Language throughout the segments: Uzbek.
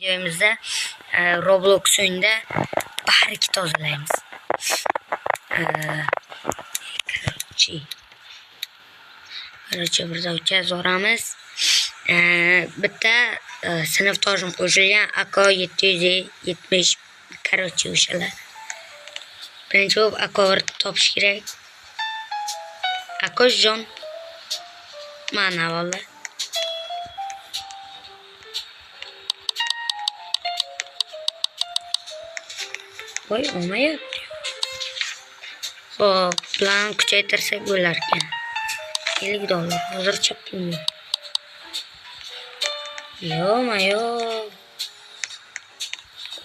Videomizda Roblox o'yinida baharga tozalaymiz. Короче, birda o'tkazib bitta sinfdoshim qo'shilgan AK 770. Короче, o'shalar. Birinchi bo'lib AK topish kerak. Akoshjon. Mana valla. Voy, olmayapti. Xo'p, plan kuchaytirsak bo'lar ekan. $50. Hozircha pul yo'q. Yo-mayo.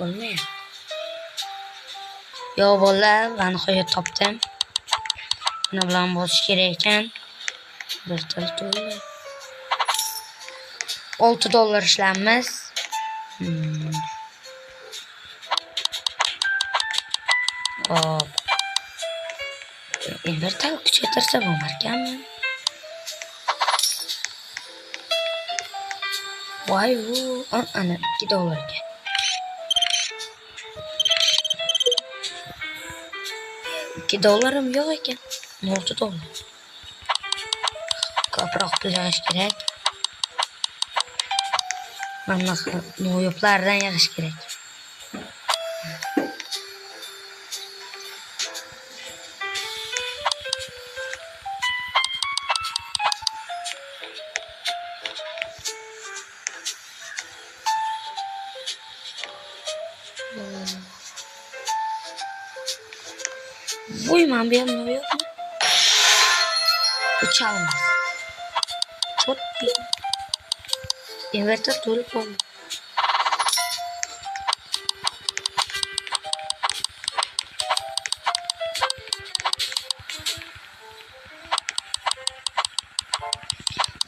Olmayapti. Yo bolalar, men nihoyat topdim. Buni bilan bosish kerak ekan. Bir $6 ishlaymiz. Hop. Bir tane kuchaytirsa bo'lmarkanmi? Voy, ana $2 ga. $2 yo'q ekan. $6. Ko'proq pul yig'ish kerak. Mana noyoblardan yig'ish kerak. Voy, men bu yerda yo'qmi? Uçalmaz. Çok iyi. Inverter to'lib qoldi.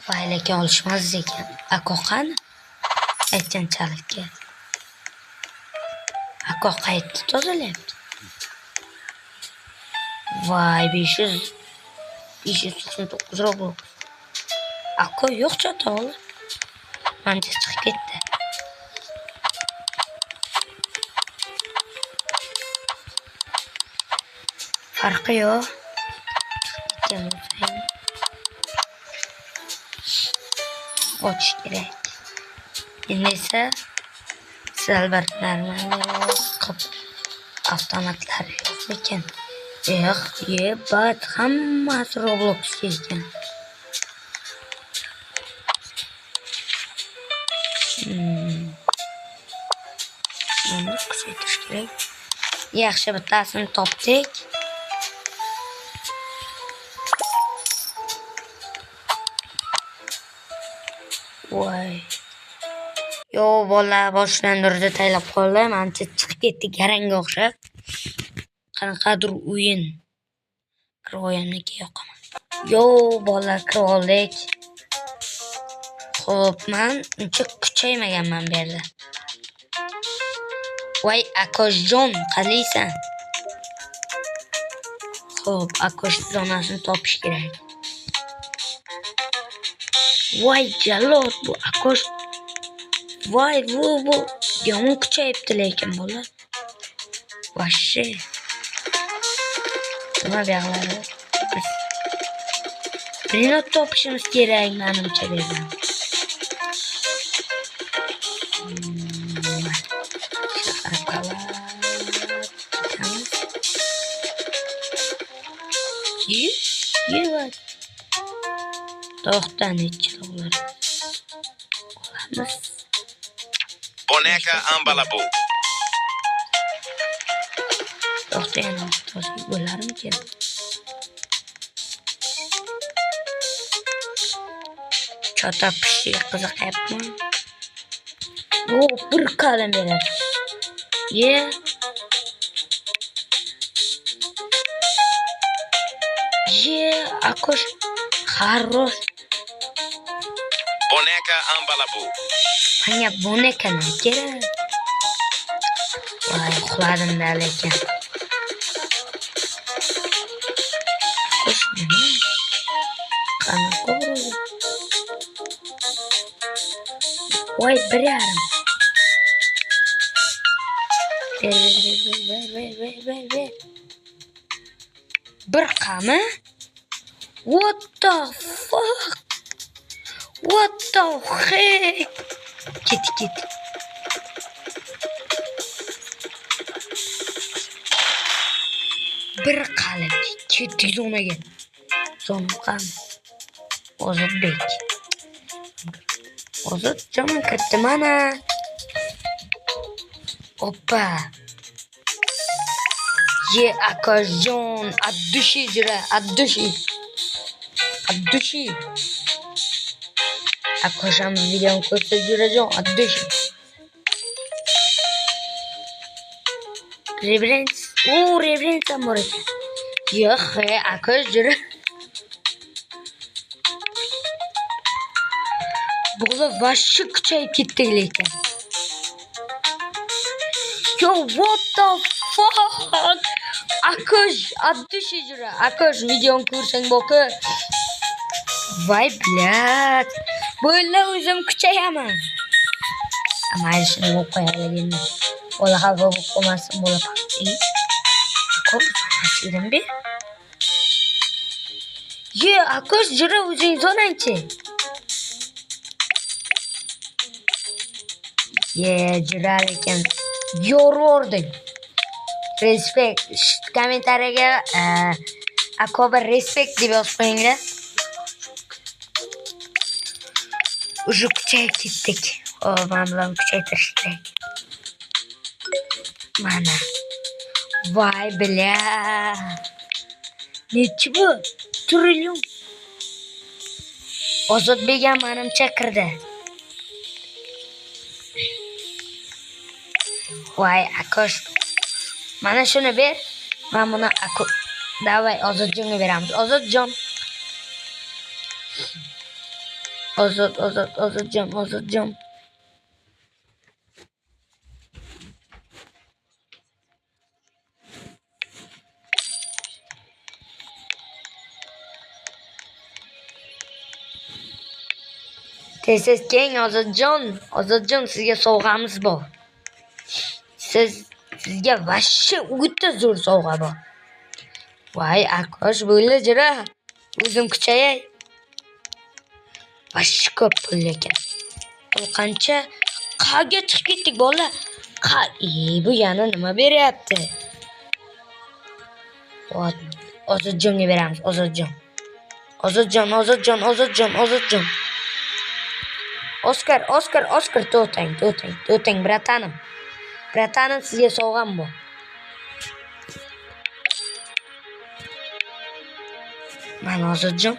Voy, lekin olishmaz ekan. Ako qani? Aytganchalikka. Ako qaytdi tozalayapti. Voy, 599 Roblox. Ako yo'q chato'g'li. Menga chiqib ketdi. Farqi yo'q. Ochish kerak. Endi esa salbarlarni qilib avtomatlar yo'q ekan. Bat hammasi Robloxga ekan. Endi kuchaytirish kerak. Yaxshi, bittasini topdik. Voy. Yo, bola boshlandirdi taylab qoldi. Mencha chiqib ketdi garanga o'xshab. Qanaqadir o'yin. Kiroyamniki yoqaman. Yo, bola kirib oldik. Xo'p, men uncha kuchaymaganman bu yerda. Voy, Akoshjon, qalaysan? Xo'p, Akosh zonasini topish kerak. Voy, jalod bu Akosh. Voy, bu yomon kuchayibdi lekin bola. Vashshi. Nima buyog'lari? Birini topishimiz kerak, menimcha dedim. Yevat. To'xta, necha dollar olamiz? Boneca Ambalabu. To'xta, yana to'g'ri bo'larmikin? Chota pishga qiziqyapman. O, bir qalam beradi. Akosh xarroz. Boneca Ambalabu. Menga bonekani kerak. Voy, uxladim-da lekin. Akosh nima? Qanaqa bo'ldi? Voy, 1,5. Ver. Bir qami? What the fuck? What the heck? Ket. Bir qalib ketdik zonaga. Zonim qani? Ozodbek. Ozodjon kirdi mana. Oppa. Ye akajon, addushi jira, addushi. Akasham videom ko'rsa jirajon, addushi. Reverence ham bor ekan. Yo'q, akash jira. Bola vashshi kuchayib ketdi lekin. Yo, what the fuck? Akash, addushi jira. Akash videom ko'rsang boqi. Voy, blat. Bo'la o'zim kuchayaman. Amal shuni qo'yaylik. Bola xalq bo'lib qolmasin bola. Ko'p mashiram bir. Ye, akash jira o'zing zonanchi. Ye, jira lekin yorording. Respect. Kommentariyaga akoba respect deb yozib qo'yinglar. Уже kuchayib ketdik. Men bilan kuchaytirish kerak. Mana. Voy, bля. Nechi bu? Trillion. Ozodbek ham menimcha kirdi. Voy, akash. Mana shuni ber. Men buni davay Ozodjonga beramiz. Ozodjon. Ozodjon. Tez keng Ozodjon sizga sovg'amiz bor. Sizga vashshi o'ta zo'r sovg'a bor. Voy, akash bo'la jira. O'zim kuchayay. Vashshi ko'p pul ekan. Bu qancha? Qayga chiqib ketdik bola? Bu yana nima beryapti? Ozodjonga beramiz, Ozodjon. Oskar, to'tang, bratanim. Bratanim sizga sovg'am bor. Mana Ozodjon.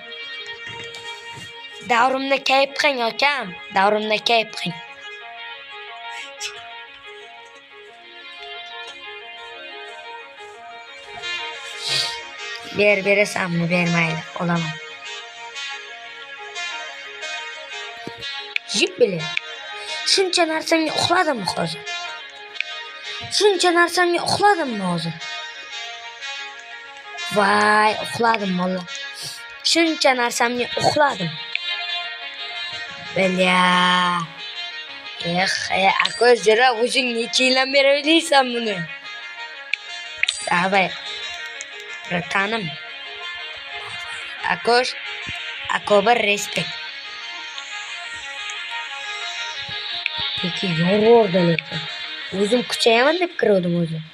Davrimda kayf qiling akam. Berasanmi, bermaydi, olaman. Jip bile. Shuncha narsamga uxladimmi hozir? Voy, uxladim valla. Shuncha narsamga uxladim. Bля. Akash jira o'zing necha yildan beri o'ylaysan buni? Davay. Bratanim. Akash, akoba respect. Peki yorordi lekin. O'zim kuchayaman deb kirdim o'zim.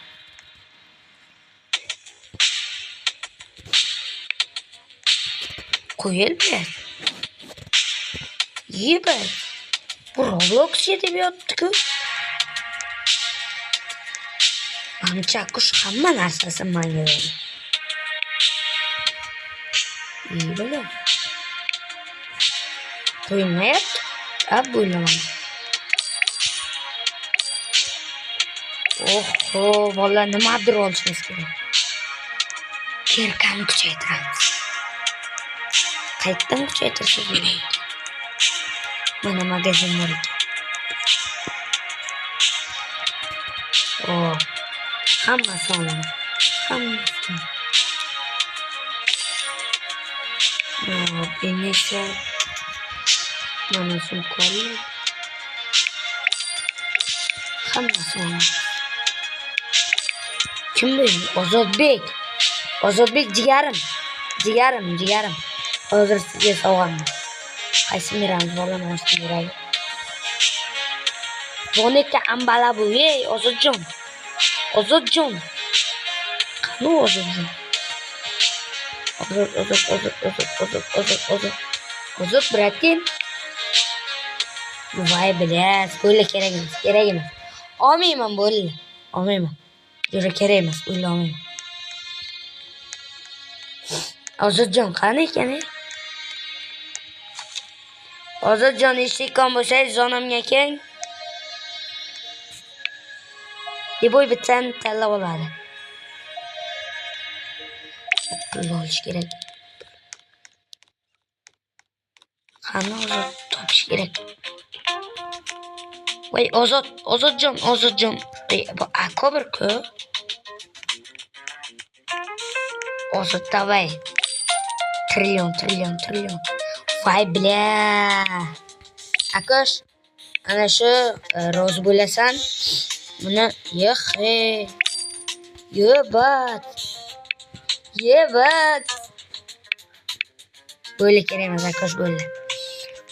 Qo'yil biraz. Yeba. Bu Roblox deb yotdi-ku. Ancha kush hamma narsasini menga berdi. Yeba. Qo'ymayapti. Bo'laman. Oho, bola nimadir olishimiz kerak. Kerkani kuchaytiramiz. Qayerdan kuchaytirishimiz kerak? Mana magazin bor ekan. Hammasi olaman. Hammasi. Benesa. Mana sumkali. Hammasi olaman. Kim bu? Ozodbek. Ozodbek jigarim. Jigarim. Hozir sizga sovg'am. Qaysi beramiz bolam o'zim beradi. Boneka ambala bu, ey Ozodjon. Qani Ozodjon? Ozod, bratin. Voy bilas, bo'la kerak emas. Olmayman bo'la. Olmayman. Yura kerak emas, bo'la olmayman. Ozodjon qani ekan? Ozodjon eshitgan bo'lsangiz zonamga keling. Deboy bitsan tanlab oladi. Pul olish kerak. Qani Ozod topish kerak. Voy Ozodjon. Bu akobir-ku. Ozod davay. Trillion. Voy bля. Akash, ana shu rozi bo'lasan. Buni yebat. Bo'li kerak emas, akash bo'ldi.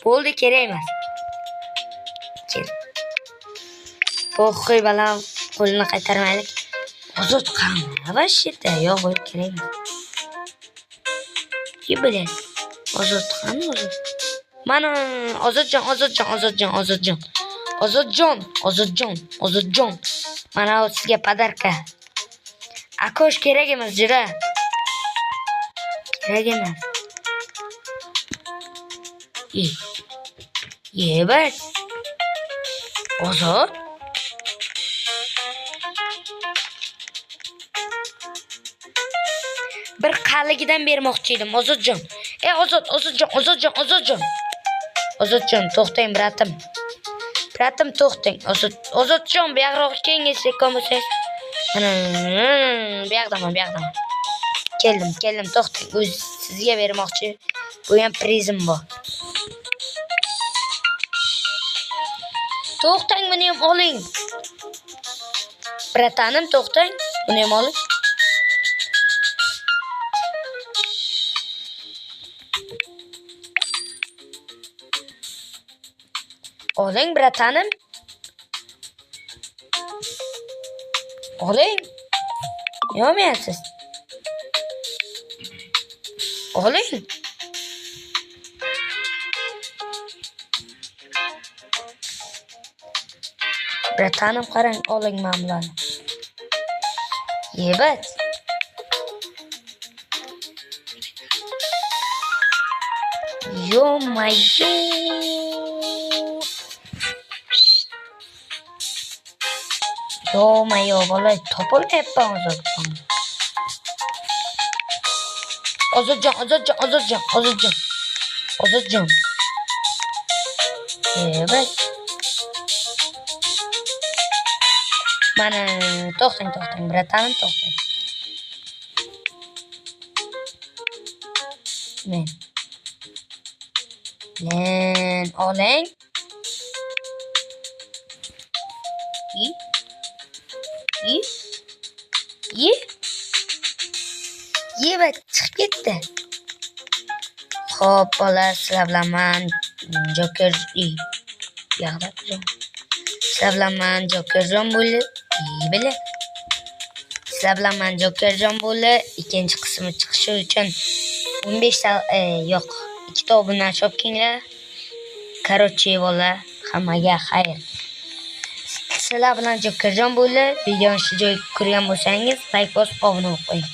Bo'ldi kerak emas. Kel. Qo'y balam, qo'lini qaytarmaylik. Ozod qani? Vashita, yo'q bo'li kerak emas. Kim biladi? Ozod qani Ozod? Mana Ozodjon. Mana sizga podarka. Akosh kerak emas, jira. Kerak emas. Yebat. Ozod. Bir qaligidan bermoqchi edim, Ozodjon. Ozodjon, to'xtang, bratim. To'xtang. Ozodjon, bu yoqroqqa kengashlikka bo'lsangiz. Bu yoqdaman. Keldim, to'xtang. O'z sizga bermoqchi. Bu ham prizim bor. To'xtang, buni ham oling. Bratanim, to'xtang. Buni ham oling. Oling, bratanim. Oling. Yo'mayapsiz. Oling. Bratanim, qarang, oling mamlani. Yebat. Yo-mayo. Yo-mayo, vallahi topolmayapman Ozodjon. Evet. Mana to'xtang, bratanim, to'xtang. Men oling. Yebat chiqib ketdi. Xo'p, bola, sizlar bilan men Jokerjon bo'ldi. Ikkinchi qismi chiqishi uchun 15 ta yo'q, 2 ta obunachi olinglar. Короче, bola, hammaga xayr. Sizlar bilan Jokerjon bo'ldi. Videoni shu joyga ko'rgan bo'lsangiz, like bosib obuna bo'lib qo'ying.